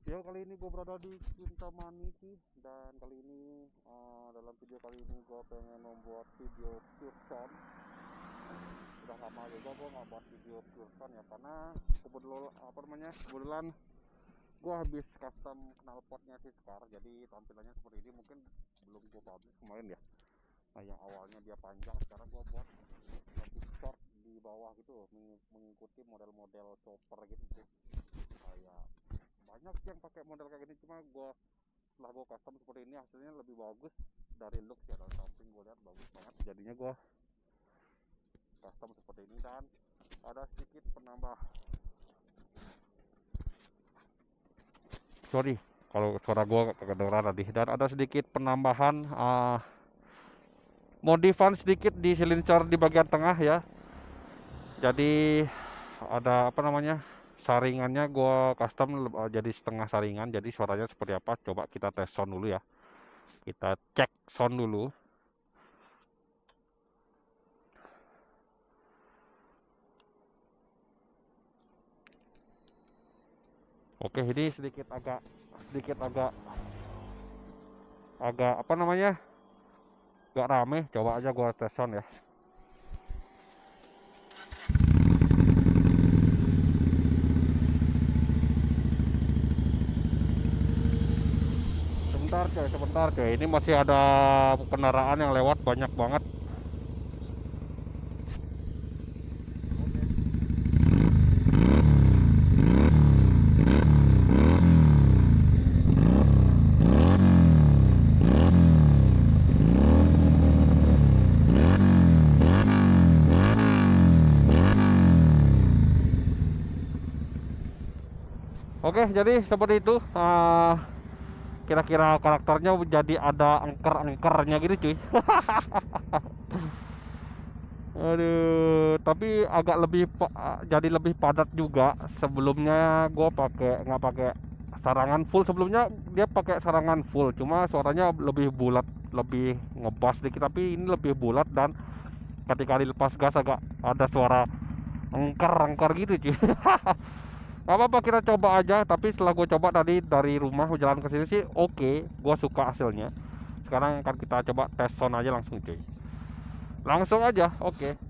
Yo, kali ini gue berada di Kintamani sih, dan kali ini dalam video kali ini gue pengen membuat video pure sound. Udah lama juga gue nggak buat video pure sound ya, karena kebetulan gue habis custom knalpotnya sih sekarang, jadi tampilannya seperti ini. Mungkin belum gue publish kemarin ya. Nah, yang awalnya dia panjang, sekarang gue buat lebih short di bawah gitu, mengikuti model-model chopper gitu sih. Kayak banyak yang pakai model kayak gini, cuma setelah gue custom seperti ini hasilnya lebih bagus dari looks ya. Dari samping gue lihat bagus banget, jadinya gue custom seperti ini. Dan ada sedikit penambah, sorry kalau suara gue kedengeran tadi, dan ada sedikit penambahan modifan sedikit di silinder di bagian tengah ya. Jadi ada saringannya gue custom jadi setengah saringan, jadi suaranya seperti apa coba kita tes sound dulu ya. Kita cek sound dulu. Oke, ini sedikit agak agak rame. Coba aja gua tes sound ya. Sebentar coy, ini masih ada kendaraan yang lewat banyak banget. Oke, jadi seperti itu. Kira-kira karakternya jadi ada angker-angkernya gitu cuy. Aduh, tapi agak jadi lebih padat juga. Sebelumnya gue nggak pakai sarangan full. Sebelumnya dia pakai sarangan full, cuma suaranya lebih bulat, lebih ngebas dikit. Tapi ini lebih bulat, dan ketika dilepas gas agak ada suara angker-angker gitu cuy. Gak apa-apa, kita coba aja. Tapi setelah gue coba tadi dari rumah jalan ke sini sih oke, gue suka hasilnya. Sekarang akan kita coba tes sound aja langsung cuy. Langsung aja, oke.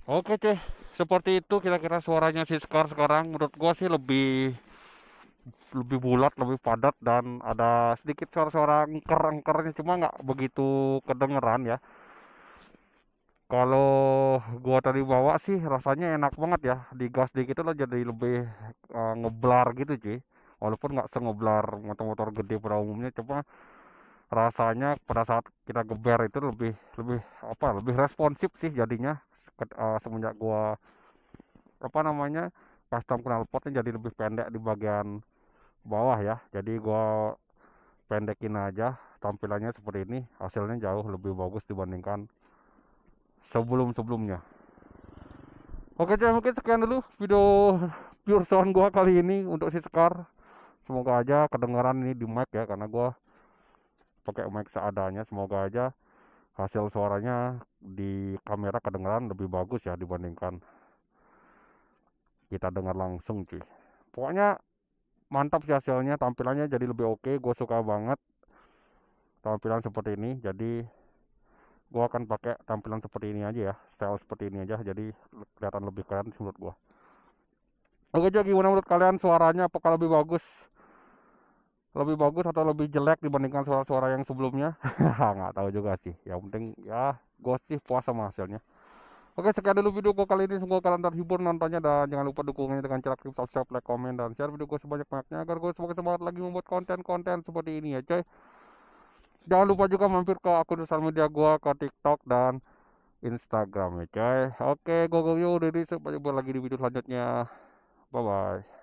Oke cuy, seperti itu kira-kira suaranya si Scar sekarang. Menurut gua sih lebih lebih bulat, lebih padat, dan ada sedikit suara-suara engker-engkernya, cuma nggak begitu kedengeran ya. Kalau gua tadi bawa sih rasanya enak banget ya, digas dikit lah jadi lebih ngeblar gitu cuy. Walaupun nggak sengeblar motor-motor gede pada umumnya, cuma rasanya pada saat kita geber itu lebih lebih apa, lebih responsif sih jadinya. Semenjak gua apa namanya custom knalpotnya jadi lebih pendek di bagian bawah ya, jadi gua pendekin aja tampilannya seperti ini, hasilnya jauh lebih bagus dibandingkan sebelum-sebelumnya. Oke jadi mungkin sekian dulu video pure sound gua kali ini untuk si Scar. Semoga aja kedengaran ini di mic ya, karena gua pakai mic seadanya. Semoga aja hasil suaranya di kamera kedengaran lebih bagus ya dibandingkan kita dengar langsung cuy. Pokoknya mantap sih hasilnya, tampilannya jadi lebih oke. Gue suka banget tampilan seperti ini, jadi gue akan pakai tampilan seperti ini aja ya, style seperti ini aja, jadi kelihatan lebih keren sih menurut gue. Oke, jadi gimana menurut kalian suaranya, apakah lebih bagus atau lebih jelek dibandingkan suara-suara yang sebelumnya? Nggak tahu juga sih, yang penting ya gue sih puas sama hasilnya. Oke, sekian dulu video gue kali ini. Semoga kalian terhibur nontonnya, dan jangan lupa dukungannya dengan cara klik subscribe, like, komen, dan share video gue sebanyak-banyaknya agar gue semakin semangat lagi membuat konten-konten seperti ini ya coy. Jangan lupa juga mampir ke akun sosial media gue, ke TikTok dan Instagram ya coy. Oke, go go yo, Dedi, sampai jumpa lagi di video selanjutnya. Bye bye.